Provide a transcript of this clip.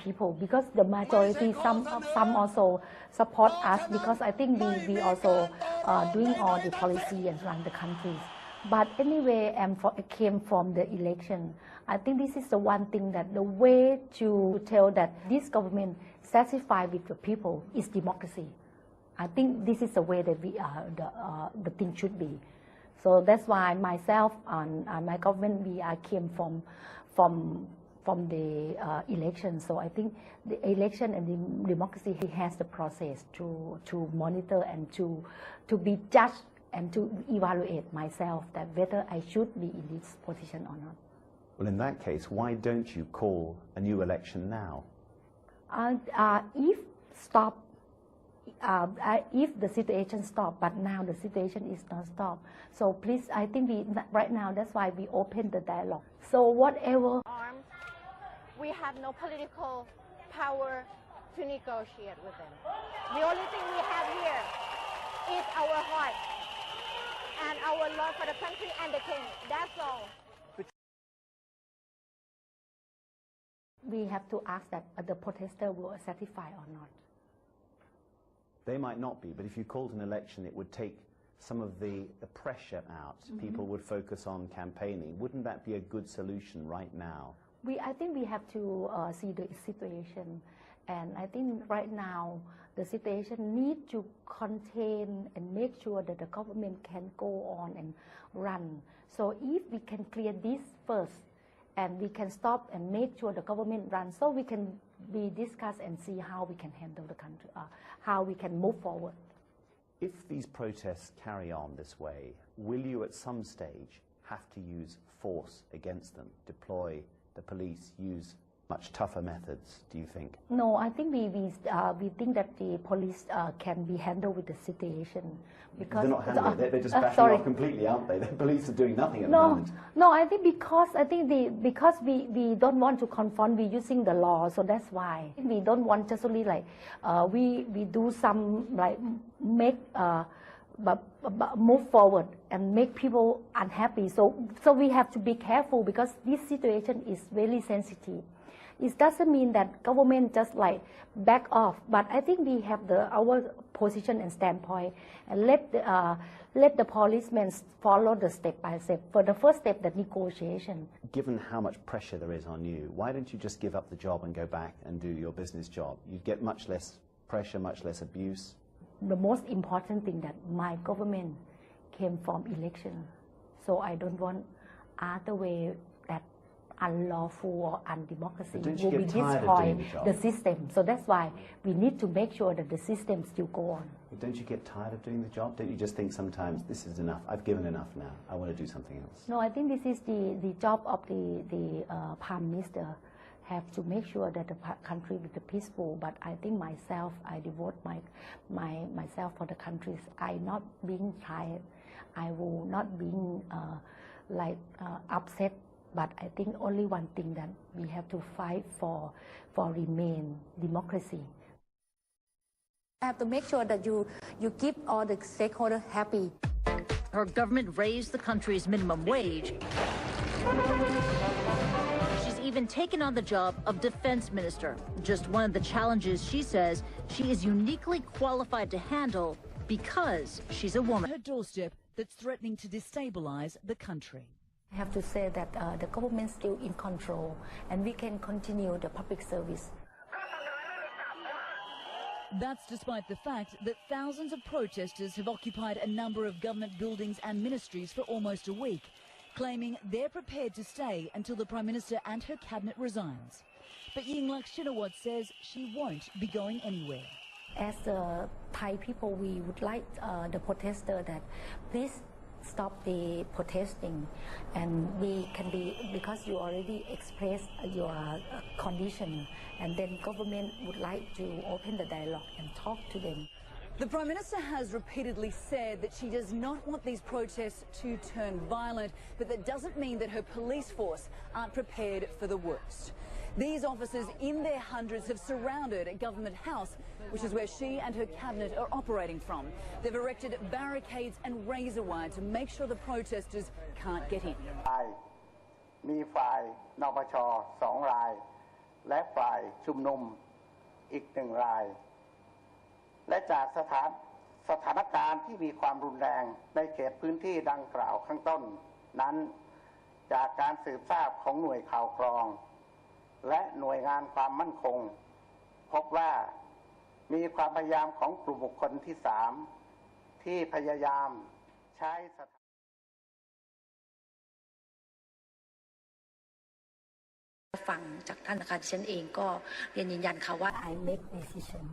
people, because the majority, some also support us, because I think we also doing all the policy and run the countries. But anyway, I came from the election. I think this is the one thing, that the way to tell that this government satisfied with the people is democracy. I think this is the way that the thing should be. So that's why myself and my government, I came from the election. So I think the election and the democracy has the process to monitor and to be judged and to evaluate myself, that whether I should be in this position or not. Well, in that case, why don't you call a new election now? If the situation stop, but now the situation is not stop. So please, I think right now, that's why we open the dialogue. So whatever. We have no political power to negotiate with them. The only thing we have here is our heart and our love for the country and the king. That's all. We have to ask that the protester will satisfy or not. They might not be, but if you called an election, it would take some of the pressure out. People would focus on campaigning. Wouldn't that be a good solution right now? I think we have to see the situation, and I think right now the situation needs to contain and make sure that the government can go on and run. So if we can clear this first, and we can stop and make sure the government runs, so we can discuss and see how we can handle the country, how we can move forward. If these protests carry on this way, will you at some stage have to use force against them, deploy the police, use much tougher methods, do you think? No, I think we think that the police can be handled with the situation. Because they're not handling it, they're just backing off completely, aren't they? The police are doing nothing at the moment. No, I think because we don't want to confront, we're using the law, so that's why. We don't want just only like, we do some like make, move forward and make people unhappy. So we have to be careful, because this situation is very sensitive. It doesn't mean that government just like back off, but I think we have our position and standpoint, and let the policemen follow the step by step. For the first step, the negotiation. Given how much pressure there is on you, why don't you just give up the job and go back and do your business job? You'd get much less pressure, much less abuse. The most important thing, that my government came from election, so I don't want other way that unlawful or undemocracy will be destroy the system. So that's why we need to make sure that the system still go on. But don't you get tired of doing the job? Don't you just think sometimes, this is enough, I've given enough now, I want to do something else? No, I think this is the job of the Prime Minister, have to make sure that the country will be peaceful. But I think myself, I devote myself for the countries. I not being tired, I will not being upset. But I think only one thing, that we have to fight for remain democracy. I have to make sure that you keep all the stakeholders happy. Her government raised the country's minimum wage. She's even taken on the job of defense minister, just one of the challenges she says she is uniquely qualified to handle because she's a woman. Her doorstep that's threatening to destabilize the country. I have to say that the government is still in control, and we can continue the public service. That's despite the fact that thousands of protesters have occupied a number of government buildings and ministries for almost a week, claiming they're prepared to stay until the Prime Minister and her cabinet resigns. But Yingluck says she won't be going anywhere. As the Thai people, we would like the protester that please stop the protesting, and we can be, because you already expressed your condition, and then government would like to open the dialogue and talk to them. The Prime Minister has repeatedly said that she does not want these protests to turn violent, but that doesn't mean that her police force aren't prepared for the worst. These officers in their hundreds have surrounded Government House, which is where she and her cabinet are operating from. They've erected barricades and razor wire to make sure the protesters can't get in. มีฝ่ายนปช. 2 ราย และฝ่ายชุมนุมอีก1 ราย และจากสถานการณ์ที่มีความรุนแรงในเขตพื้นที่ดังกล่าวข้างต้นนั้นจากการสืบทราบของหน่วยข่าวกรองและหน่วยงานความมั่นคงพบว่ามีความพยายามของกลุ่มบุคคลที่3ที่พยายามใช้ฟังจากท่านนะคะดิฉันเองก็เรียนยืนยันค่ะว่า I make decision